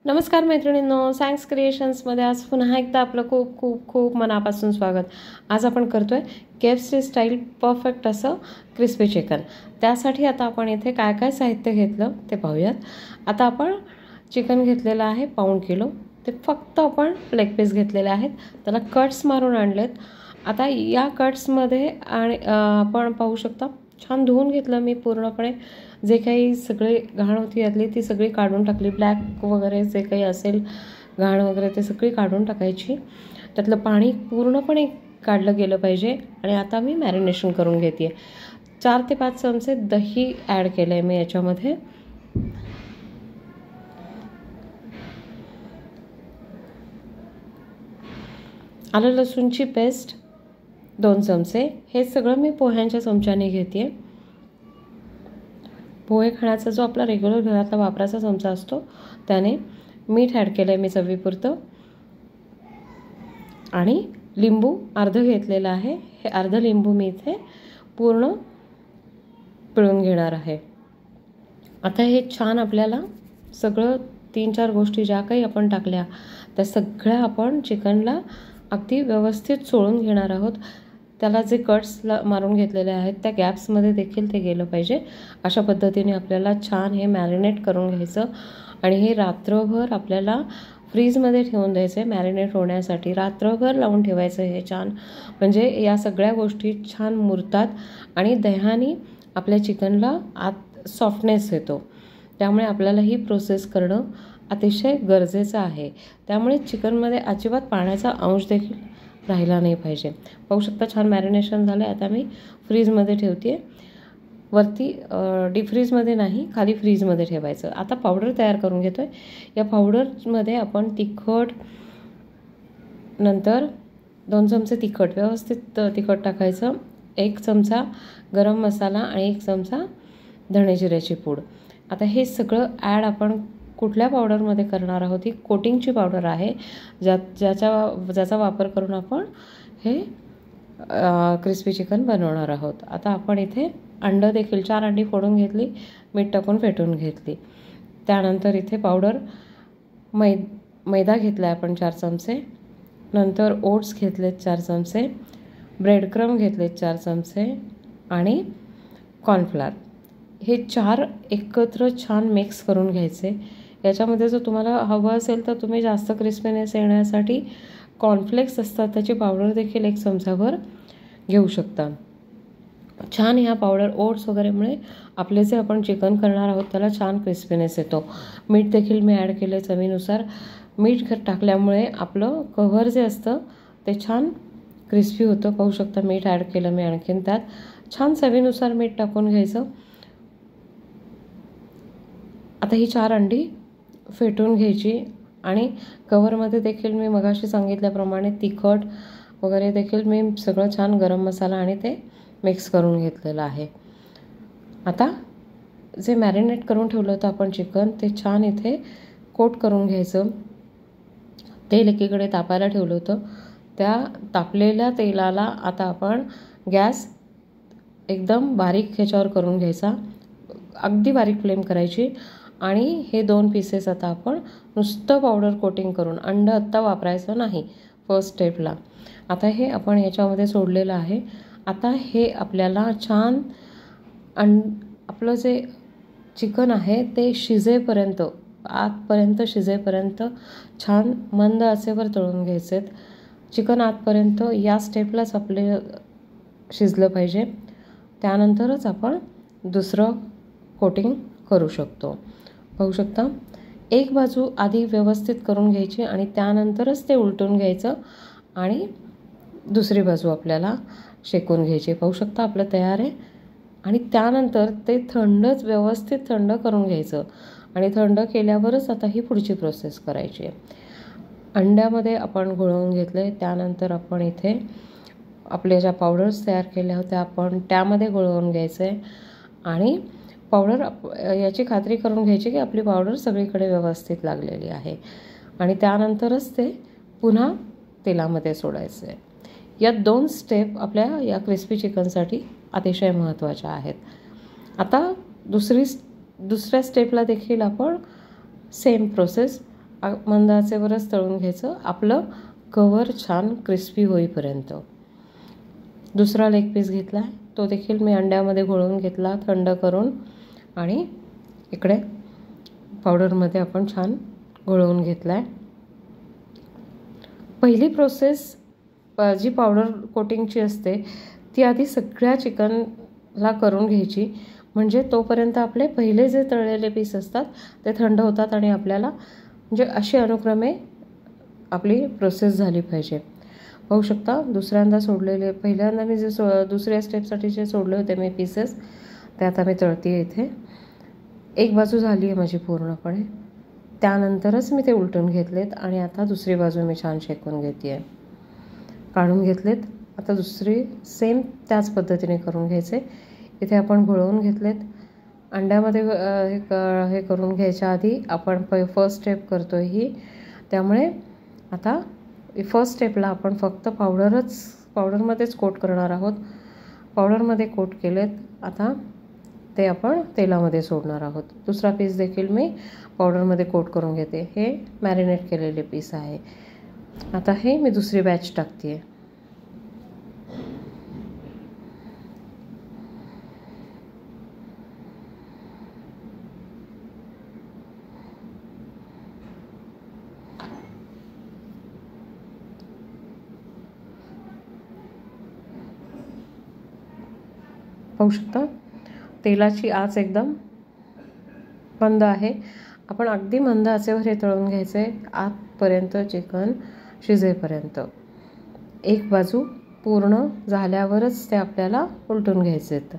नमस्कार मैत्रिणींनो, सँक्स क्रिएशन्समध्ये आज पुन्हा एकदा आपलं खूप खूप खूप मनापासून स्वागत. आज आपण करतोय KFC स्टाईल परफेक्ट असं क्रिस्पी चिकन. त्यासाठी आता आपण इथे काय काय साहित्य घेतलं ते पाहूयात. आता आपण चिकन घेतलेलं आहे 1.5 किलो. ते फक्त आपण लेग पीस घेतलेले आहेत, त्याला कट्स मारून आणलेत. आता या कट्समध्ये आणि आपण पाहू शकता छान धुवून घेतलं मी पूर्णपणे. जे काही सगळे घाण होती यातली ती सगळी काढून टाकली. ब्लॅक वगैरे जे काही असेल घाण वगैरे ते सगळी काढून टाकायची. त्यातलं पाणी पूर्णपणे काढलं गेलं पाहिजे. आणि आता मी मॅरिनेशन करून घेते आहे. 4 ते 5 चमचे दही ॲड केलं आहे मी याच्यामध्ये. आलं लसूणची पेस्ट 2 चमचे. हे सगळं मी पोह्यांच्या चमच्याने घेते आहे. पोहे खाण्याचा जो आपला रेग्युलर घरातला वापराचा चमचा असतो त्याने. मीठ ॲड केलं आहे मी चवीपुरतं. आणि लिंबू अर्धं घेतलेलं आहे. हे अर्धं लिंबू मी इथे पूर्ण पिळून घेणार आहे. आता हे छान आपल्याला सगळं 3-4 गोष्टी ज्या काही आपण टाकल्या त्या सगळ्या आपण चिकनला अगदी व्यवस्थित चोळून घेणार आहोत. त्याला जे कट्सला मारून घेतलेले आहेत त्या गॅप्समध्ये देखील ते गेलं पाहिजे. अशा पद्धतीने आपल्याला छान हे मॅरिनेट करून घ्यायचं. आणि हे रात्रभर आपल्याला फ्रीजमध्ये ठेवून द्यायचं आहे मॅरिनेट होण्यासाठी. रात्रभर लावून ठेवायचं हे छान, म्हणजे या सगळ्या गोष्टी छान मुरतात आणि दह्याने आपल्या चिकनला आत सॉफ्टनेस येतो. त्यामुळे आपल्याला ही प्रोसेस करणं अतिशय गरजेचं आहे. त्यामुळे चिकनमध्ये अजिबात पाण्याचा अंश देखील राहिला नाही पाहिजे. पाहू शकता छान मॅरिनेशन झालं आहे. आता मी फ्रीजमध्ये ठेवते आहे. वरती डीप फ्रीजमध्ये नाही, खाली फ्रीजमध्ये ठेवायचं. आता पावडर तयार करून घेतो आहे. या पावडरमध्ये आपण तिखट, नंतर 2 चमचे तिखट व्यवस्थित तिखट टाकायचं. 1 चमचा गरम मसाला आणि 1 चमचा धणे जिऱ्याची पूड. आता हे सगळं ॲड आपण कुठल्या पावडरमध्ये करणार आहोत. ही कोटिंगची पावडर आहे ज्याचा वापर करून आपण हे क्रिस्पी चिकन बनवणार आहोत. आता आपण इथे अंडं देखील 4 अंडी फोडून घेतली, मीठ टाकून फेटून घेतली. त्यानंतर इथे पावडर मैदा घेतला आहे आपण 4 चमचे. नंतर ओट्स घेतलेत 4 चमचे. ब्रेड क्रम घेतलेत 4 चमचे आणि कॉर्नफ्लॉर. हे 4 एकत्र छान मिक्स करून घ्यायचे. याच्यामध्ये जर तुम्हाला हवं असेल तर तुम्ही जास्त क्रिस्पीनेस येण्यासाठी कॉर्नफ्लेक्स असतात त्याची पावडर देखील 1 चमचाभर घेऊ शकता. छान ह्या पावडर ओट्स वगैरेमुळे आपले जे आपण चिकन करणार आहोत त्याला छान क्रिस्पीनेस येतो. मीठ देखील मी ॲड केलं आहे चवीनुसार. मीठ टाकल्यामुळे आपलं कव्हर जे असतं ते छान क्रिस्पी होतं. पाहू शकता मीठ ॲड केलं मी आणखीन त्यात. छान चवीनुसार मीठ टाकून घ्यायचं. आता ही 4 अंडी फेटून घ्यायची. आणि कव्हरमध्ये देखील मी मगाशी सांगितल्याप्रमाणे तिखट वगैरे देखील मी सगळं छान गरम मसाला आणि ते मिक्स करून घेतलेलं आहे. आता जे मॅरिनेट करून ठेवलं होतं आपण चिकन ते छान इथे कोट करून घ्यायचं. तेल एकीकडे तापायला ठेवलं होतं. त्या तापलेल्या तेलाला आता आपण गॅस एकदम बारीक ह्याच्यावर करून घ्यायचा. अगदी बारीक फ्लेम करायची. आणि हे 2 पीसेस आता आपण नुसतं पावडर कोटिंग करून, अंडं आत्ता वापरायचं नाही फर्स्ट स्टेपला. आता हे आपण ह्याच्यामध्ये सोडलेलं आहे. आता हे आपल्याला छान आपलं जे चिकन आहे ते शिजेपर्यंत, आतपर्यंत शिजेपर्यंत छान मंद आचेवर तळून घ्यायचे. चिकन आतपर्यंत या स्टेपलाच आपले शिजलं पाहिजे. त्यानंतरच आपण दुसरं कोटिंग करू शकतो. पाहू शकता एक बाजू आधी व्यवस्थित करून घ्यायची आणि त्यानंतरच ते उलटून घ्यायचं आणि दुसरी बाजू आपल्याला शेकून घ्यायची. पाहू शकता आपलं तयार आहे. आणि त्यानंतर ते व्यवस्थित थंड करून घ्यायचं. आणि थंड केल्यावरच आता ही पुढची प्रोसेस करायची आहे. अंड्यामध्ये आपण घोळवून घेतले. त्यानंतर आपण इथे आपल्या ज्या पावडर्स तयार केल्या होत्या आपण त्यामध्ये घोळवून घ्यायचं आहे. आणि पावडर याची खात्री करून घ्यायची की आपली पावडर सगळीकडे व्यवस्थित लागलेली आहे. आणि त्यानंतरच ते पुन्हा तेलामध्ये सोडायचं आहे. या 2 स्टेप आपल्या या क्रिस्पी चिकनसाठी अतिशय महत्त्वाच्या आहेत. आता दुसऱ्या स्टेपला देखील आपण सेम प्रोसेस मंद आचेवरच तळून घ्यायचं आपलं कवर छान क्रिस्पी होईपर्यंत. दुसरा लेग पीस घेतला आहे, तो देखील मी अंड्यामध्ये घोळवून घेतला थंड करून, आणि इकडे पावडरमध्ये आपण छान घोळवून घेतला आहे. पहिली प्रोसेस जी पावडर कोटिंगची असते ती आधी सगळ्या चिकनला करून घ्यायची, म्हणजे तोपर्यंत आपले पहिले जे तळलेले पीस असतात ते थंड होतात आणि आपल्याला म्हणजे अशी अनुक्रमे आपली प्रोसेस झाली पाहिजे. पाहू शकता दुसऱ्यांदा सोडलेले, पहिल्यांदा मी जे दुसऱ्या स्टेपसाठी जे सोडले होते मी पीसेस ते आता मी तळते आहे इथे. एक बाजू झाली आहे माझी पूर्णपणे, त्यानंतरच मी ते उलटून घेतलेत आणि आता दुसरी बाजू मी छान शेकून घेते आहे. काढून घेतलेत, आता दुसरी सेम त्याच पद्धतीने करून घ्यायचे. इथे आपण घोळवून घेतलेत. अंड्यामध्ये हे करून घ्यायच्या आधी आपण फर्स्ट स्टेप करतो आहे ही, त्यामुळे आता फर्स्ट स्टेपला आपण फक्त पावडरमध्येच कोट करणार आहोत. पावडरमध्ये कोट केलेत, आता ते आपण तेलामध्ये सोडणार आहोत. दुसरा पीस देखील मी पावडरमध्ये कोट करून घेते. हे मॅरिनेट केलेले पीस आहे. आता हे मी दुसरी बॅच टाकते आहे. पाहू शकता तेलाची आच एकदम मंद आहे. आपण अगदी मंद आचेवर हे तळून घ्यायचं आहे आतपर्यंत, चिकन शिजेपर्यंत. एक बाजू पूर्ण झाल्यावरच ते आपल्याला उलटून घ्यायचे आहेत.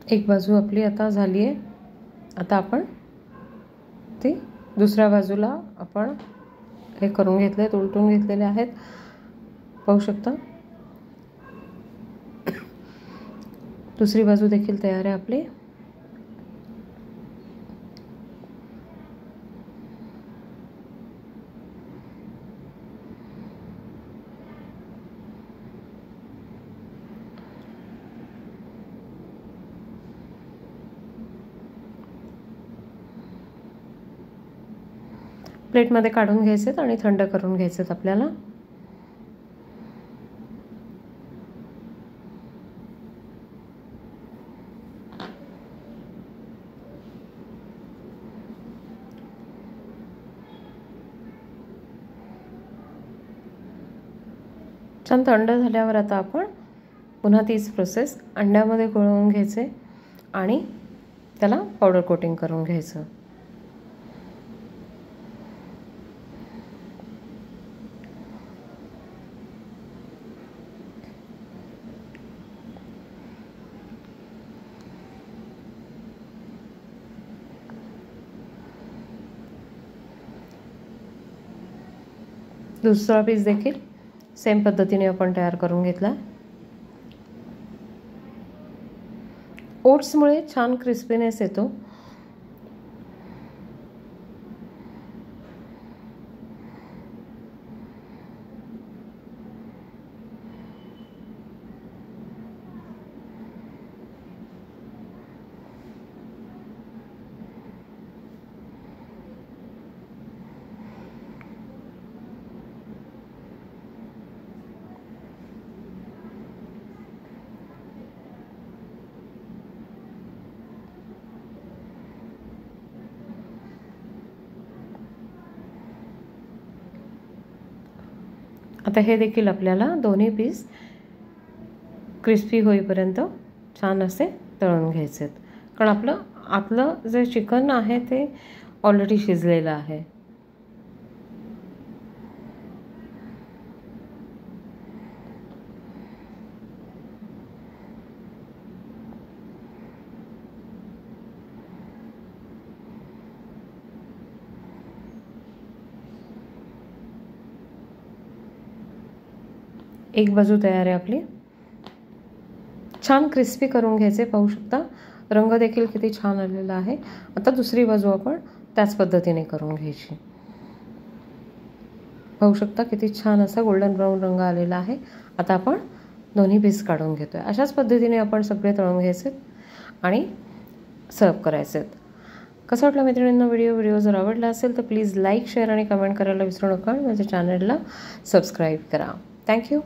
एक बाजू आपली आता झाली आहे. आता आपण ते दुसऱ्या बाजूला आपण हे करून घेतले आहेत, उलटून घेतलेले आहेत. पाहू शकता दुसरी बाजू देखील तयार आहे आपली. प्लेटमध्ये काढून घ्यायचेत आणि थंड करून घ्यायचेत आपल्याला. छान थंड झाल्यावर आता आपण पुन्हा तीच प्रोसेस अंड्यामध्ये घोळवून घ्यायचे आणि त्याला पावडर कोटिंग करून घ्यायचं. दुसरा पीस देखील सेम पद्धतीने आपण तयार करून घेतला. ओट्समुळे छान क्रिस्पीनेस येतो. आता हे देखील आपल्याला दोन्ही पीस क्रिस्पी होईपर्यंत छान असे तळून घ्यायचे आहेत, कारण आपलं आतलं जे चिकन आहे ते ऑलरेडी शिजलेलं आहे. एक बाजू तयार आहे आपली. छान क्रिस्पी करून घ्यायचे. पाहू शकता रंग देखील किती छान आलेला आहे. आता दुसरी बाजू आपण त्याच पद्धतीने करून घ्यायची. पाहू शकता किती छान असा गोल्डन ब्राऊन रंग आलेला आहे. आता आपण दोन्ही पीस काढून घेतोय. अशाच पद्धतीने आपण सगळे तळून घ्यायचे आणि सर्व करायचे. कसं वाटलं मैत्रिणींना व्हिडिओ जर आवडला असेल तर प्लीज लाईक, शेअर आणि कमेंट करायला विसरू नका. माझ्या चॅनलला सबस्क्राईब करा. थँक्यू.